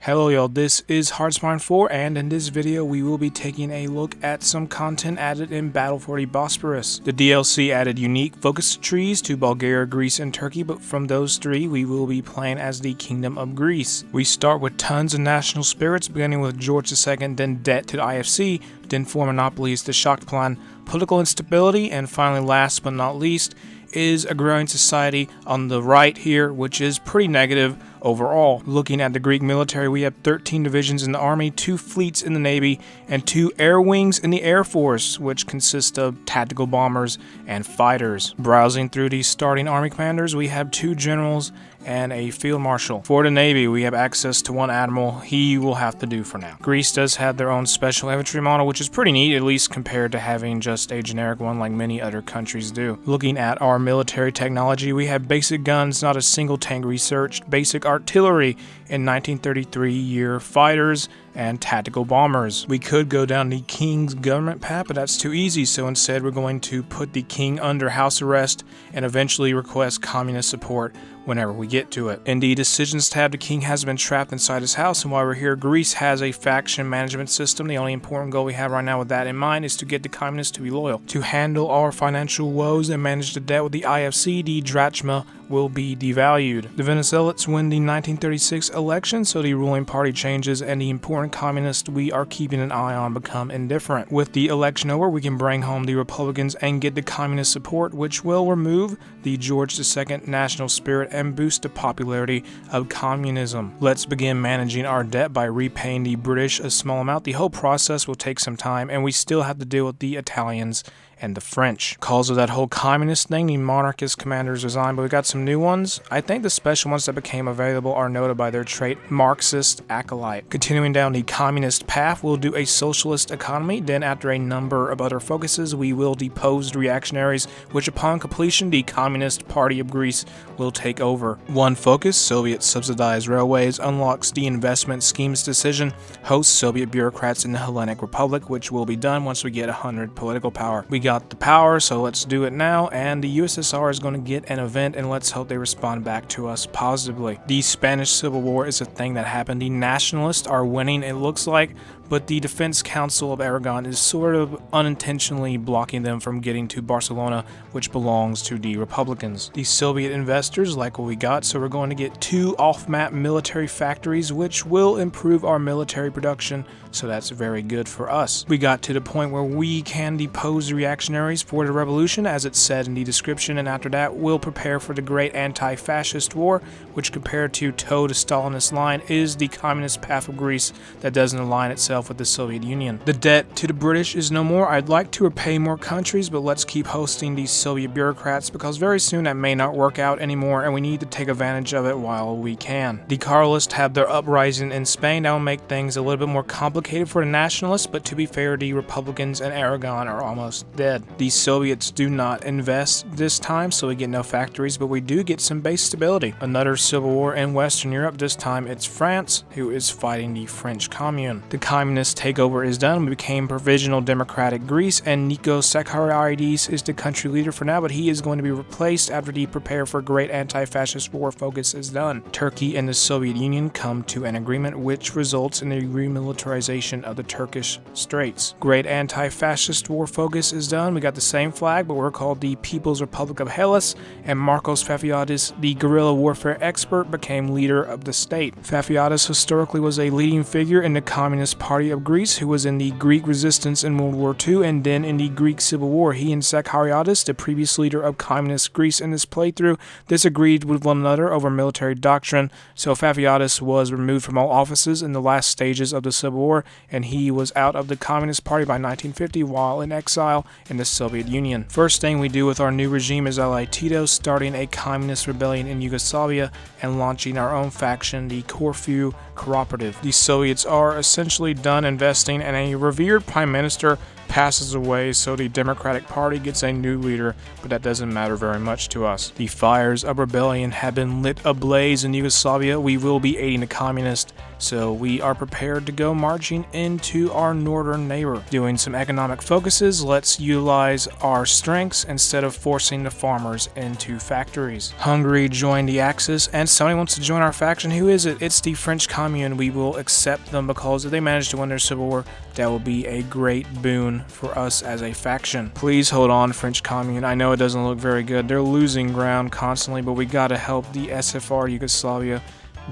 Hello y'all, this is Heartsmine 4, and in this video we will be taking a look at some content added in Battle for the Bosporus. The DLC added unique focus trees to Bulgaria, Greece, and Turkey, but from those three we will be playing as the Kingdom of Greece. We start with tons of national spirits, beginning with George II, then debt to the IFC, then foreign monopolies to Shock Plan, political instability, and finally last but not least is a growing society on the right here, which is pretty negative overall. Looking at the Greek military, we have 13 divisions in the army, 2 fleets in the navy, and 2 air wings in the air force, which consist of tactical bombers and fighters. Browsing through these starting army commanders, we have 2 generals and a field marshal. For the navy, we have access to 1 admiral. He will have to do for now. Greece does have their own special infantry model, which is pretty neat, at least compared to having just a generic one like many other countries do. Looking at our military technology, we have basic guns, not a single tank researched, basic artillery in 1933 year fighters, and tactical bombers. We could go down the king's government path, but that's too easy, so instead we're going to put the king under house arrest and eventually request communist support whenever we get to it. In the decisions tab, the king has been trapped inside his house, and while we're here, Greece has a faction management system. The only important goal we have right now with that in mind is to get the communists to be loyal. To handle our financial woes and manage the debt with the IFC, the drachma will be devalued. The Venezuelans win the 1936 election, so the ruling party changes, and the important communists we are keeping an eye on become indifferent. With the election over, we can bring home the Republicans and get the communist support, which will remove the George II national spirit and boost the popularity of communism. Let's begin managing our debt by repaying the British a small amount. The whole process will take some time, and we still have to deal with the Italians and the French. Cause of that whole communist thing, the monarchist commanders resigned, but we got some new ones. I think the special ones that became available are noted by their trait Marxist acolyte. Continuing down the communist path, we'll do a socialist economy. Then after a number of other focuses, we will depose the reactionaries, which upon completion, the Communist Party of Greece will take over. One focus, Soviet subsidized railways, unlocks the investment schemes decision, hosts Soviet bureaucrats in the Hellenic Republic, which will be done once we get 100 political power. We got the power, so let's do it now, and the USSR is going to get an event, and let's hope they respond back to us positively. The Spanish Civil War is a thing that happened. The nationalists are winning, it looks like, but the Defense Council of Aragon is sort of unintentionally blocking them from getting to Barcelona, which belongs to the Republicans. The Soviet investors like what we got, so we're going to get 2 off-map military factories, which will improve our military production, so that's very good for us. We got to the point where we can depose the reactionaries for the revolution, as it's said in the description, and after that we'll prepare for the great anti-fascist war, which compared to toe the Stalinist line is the communist path of Greece that doesn't align itself with the Soviet Union. The debt to the British is no more. I'd like to repay more countries, but let's keep hosting these Soviet bureaucrats, because very soon that may not work out anymore, and we need to take advantage of it while we can. The Carlists have their uprising in Spain. That will make things a little bit more complicated for the nationalists, but to be fair, the Republicans and Aragon are almost dead. The Soviets do not invest this time, so we get no factories, but we do get some base stability. Another civil war in Western Europe. This time it's France who is fighting the French Commune. The communist takeover is done. We became Provisional Democratic Greece, and Nikos Sachariadis is the country leader for now, but he is going to be replaced after the prepare for great anti-fascist war focus is done. Turkey and the Soviet Union come to an agreement, which results in the remilitarization of the Turkish Straits. Great anti-fascist war focus is done. We got the same flag, but we're called the People's Republic of Hellas, and Markos Fafiadis, the guerrilla warfare expert, became leader of the state. Fafiadis historically was a leading figure in the Communist Party of Greece, who was in the Greek resistance in World War II and then in the Greek Civil War. He and Sachariadis, the previous leader of Communist Greece in this playthrough, disagreed with one another over military doctrine, so Fafiadis was removed from all offices in the last stages of the Civil War, and he was out of the Communist Party by 1950 while in exile in the Soviet Union. First thing we do with our new regime is ally Tito starting a communist rebellion in Yugoslavia and launching our own faction, the Corfu Cooperative. The Soviets are essentially done investing, and a revered prime minister passes away, so the Democratic Party gets a new leader, but that doesn't matter very much to us. The fires of rebellion have been lit ablaze in Yugoslavia. We will be aiding the communists, so we are prepared to go marching into our northern neighbor. Doing some economic focuses, let's utilize our strengths instead of forcing the farmers into factories. Hungary joined the Axis, and somebody wants to join our faction. Who is it? It's the French Commune. We will accept them because if they manage to win their civil war, that will be a great boon for us as a faction. Please hold on, French Commune. I know it doesn't look very good. They're losing ground constantly, but we gotta help the SFR Yugoslavia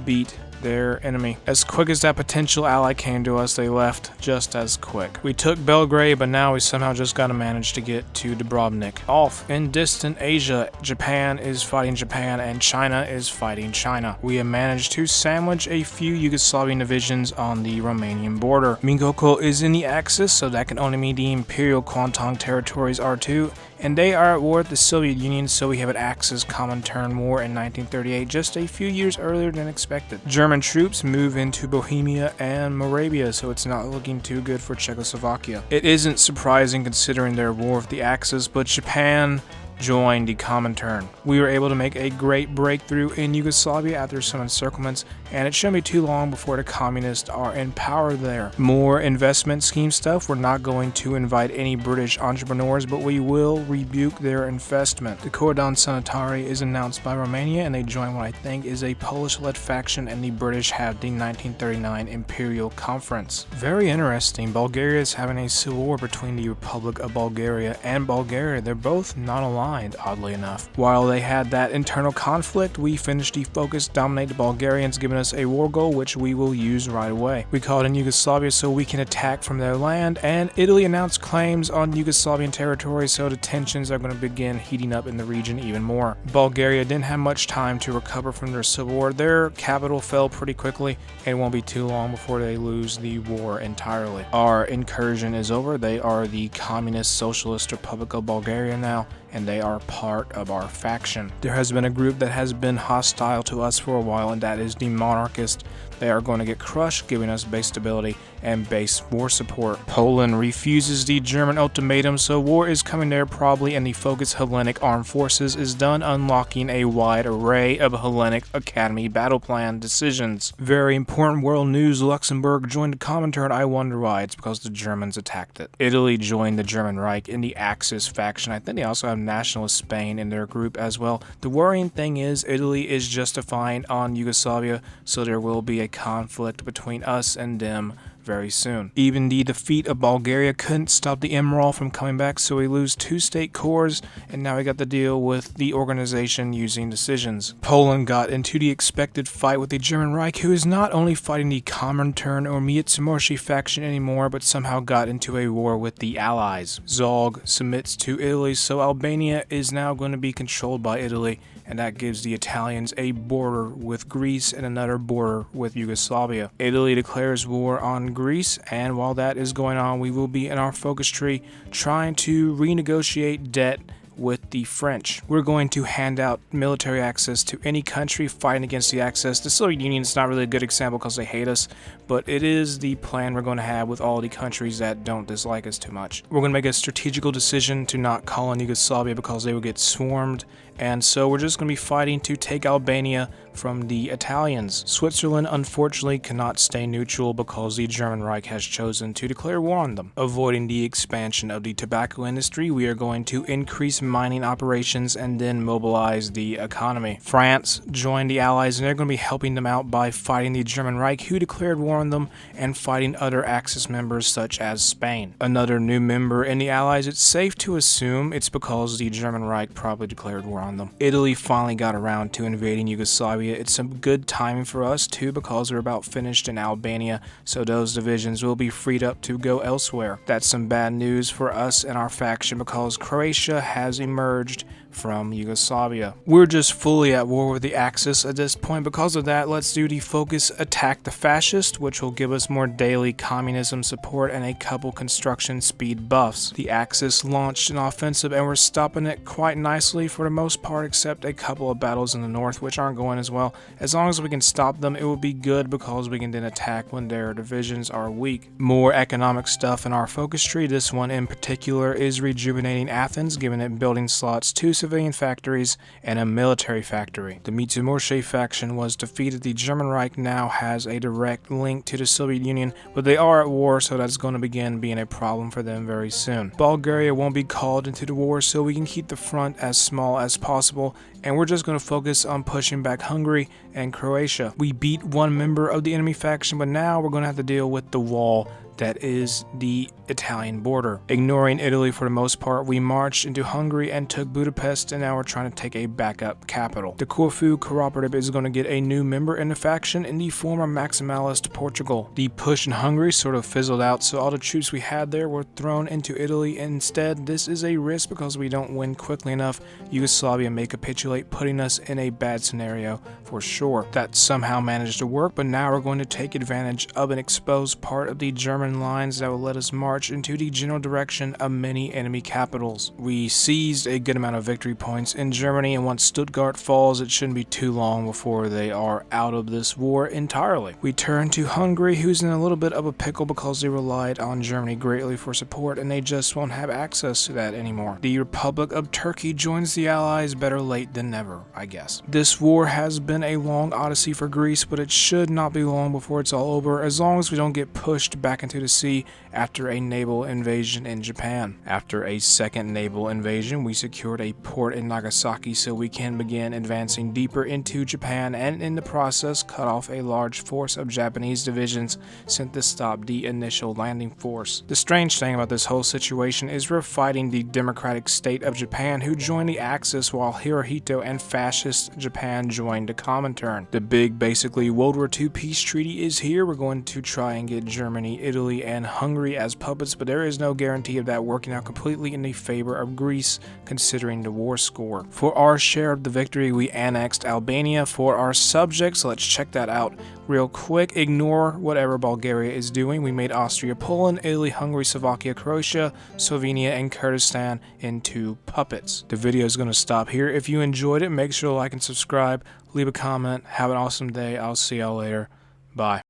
beat their enemy. As quick as that potential ally came to us, they left just as quick. We took Belgrade, but now we somehow just gotta manage to get to Dubrovnik. Off in distant Asia, Japan is fighting Japan and China is fighting China. We have managed to sandwich a few Yugoslavian divisions on the Romanian border. Mingoko is in the Axis, so that can only mean the Imperial Kwantong territories are too, and they are at war with the Soviet Union, so we have an Axis Comintern War in 1938, just a few years earlier than expected. German troops move into Bohemia and Moravia, so it's not looking too good for Czechoslovakia. It isn't surprising considering their war with the Axis, but Japan joined the Comintern. We were able to make a great breakthrough in Yugoslavia after some encirclements, and it shouldn't be too long before the communists are in power there. More investment scheme stuff. We're not going to invite any British entrepreneurs, but we will rebuke their investment. The Cordon Sanitari is announced by Romania, and they join what I think is a Polish-led faction, and the British have the 1939 Imperial Conference. Very interesting. Bulgaria is having a civil war between the Republic of Bulgaria and Bulgaria. They're both not aligned, oddly enough. While they had that internal conflict, we finished the focus, dominate the Bulgarians, giving us a war goal which we will use right away. We call it in Yugoslavia so we can attack from their land, and Italy announced claims on Yugoslavian territory, so the tensions are going to begin heating up in the region even more. Bulgaria didn't have much time to recover from their civil war. Their capital fell pretty quickly, and it won't be too long before they lose the war entirely. Our incursion is over. They are the Communist Socialist Republic of Bulgaria now, and they are part of our faction. There has been a group that has been hostile to us for a while, and that is the monarchist. They are going to get crushed, giving us base stability and base war support. Poland refuses the German ultimatum, so war is coming there probably, and the focus Hellenic Armed Forces is done, unlocking a wide array of Hellenic Academy battle plan decisions. Very important world news, Luxembourg joined the Comintern. I wonder why. It's because the Germans attacked it. Italy joined the German Reich in the Axis faction. I think they also have nationalist Spain in their group as well. The worrying thing is Italy is justifying on Yugoslavia, so there will be a conflict between us and them very soon. Even the defeat of Bulgaria couldn't stop the Emerald from coming back, so we lose 2 state cores, and now we got to deal with the organization using decisions. Poland got into the expected fight with the German Reich, who is not only fighting the Comintern or Międzymorski faction anymore, but somehow got into a war with the Allies. Zog submits to Italy, so Albania is now going to be controlled by Italy, and that gives the Italians a border with Greece and another border with Yugoslavia. Italy declares war on Greece, and while that is going on, we will be in our focus tree trying to renegotiate debt with the French. We're going to hand out military access to any country fighting against the Axis. The Soviet Union is not really a good example because they hate us, but it is the plan we're going to have with all the countries that don't dislike us too much. We're going to make a strategical decision to not call on Yugoslavia because they would get swarmed, and so we're just going to be fighting to take Albania from the Italians. Switzerland unfortunately cannot stay neutral because the German Reich has chosen to declare war on them. Avoiding the expansion of the tobacco industry, we are going to increase mining operations and then mobilize the economy. France joined the Allies, and they're going to be helping them out by fighting the German Reich, who declared war on them, and fighting other Axis members such as Spain. Another new member in the Allies, it's safe to assume it's because the German Reich probably declared war on them. Italy finally got around to invading Yugoslavia. It's some good timing for us too because we're about finished in Albania, so those divisions will be freed up to go elsewhere. That's some bad news for us and our faction because Croatia has emerged from Yugoslavia. We're just fully at war with the Axis at this point. Because of that, let's do the focus attack the fascist, which will give us more daily communism support and a couple construction speed buffs. The Axis launched an offensive and we're stopping it quite nicely for the most part, except a couple of battles in the north which aren't going as well. As long as we can stop them, it will be good because we can then attack when their divisions are weak. More economic stuff in our focus tree. This one in particular is rejuvenating Athens, giving it building slots, 2 civilian factories and a military factory. The Mitsubishi faction was defeated. The German Reich now has a direct link to the Soviet Union, but they are at war, so that's going to begin being a problem for them very soon. Bulgaria won't be called into the war, so we can keep the front as small as possible, and we're just going to focus on pushing back Hungary and Croatia. We beat one member of the enemy faction, but now we're going to have to deal with the wall that is the Italian border. Ignoring Italy for the most part, we marched into Hungary and took Budapest, and now we're trying to take a backup capital. The Corfu Cooperative is going to get a new member in the faction in the former maximalist Portugal. The push in Hungary sort of fizzled out, so all the troops we had there were thrown into Italy instead. This is a risk because we don't win quickly enough. Yugoslavia may capitulate, putting us in a bad scenario for sure. That somehow managed to work, but now we're going to take advantage of an exposed part of the German lines that will let us march into the general direction of many enemy capitals. We seized a good amount of victory points in Germany, and once Stuttgart falls, it shouldn't be too long before they are out of this war entirely. We turn to Hungary, who's in a little bit of a pickle because they relied on Germany greatly for support, and they just won't have access to that anymore. The Republic of Turkey joins the Allies, better late than never, I guess. This war has been a long odyssey for Greece, but it should not be long before it's all over, as long as we don't get pushed back into the sea after a naval invasion in Japan. After a second naval invasion, we secured a port in Nagasaki so we can begin advancing deeper into Japan, and in the process cut off a large force of Japanese divisions sent to stop the initial landing force. The strange thing about this whole situation is we're fighting the democratic state of Japan, who joined the Axis, while Hirohito and fascist Japan joined the Comintern. The big, basically World War II peace treaty is here. We're going to try and get Germany, Italy, and Hungary as puppets, but there is no guarantee of that working out completely in the favor of Greece, considering the war score. For our share of the victory, we annexed Albania. For our subjects, let's check that out real quick. Ignore whatever Bulgaria is doing. We made Austria, Poland, Italy, Hungary, Slovakia, Croatia, Slovenia, and Kurdistan into puppets. The video is going to stop here. If you enjoyed it, make sure to like and subscribe, leave a comment. Have an awesome day. I'll see y'all later. Bye.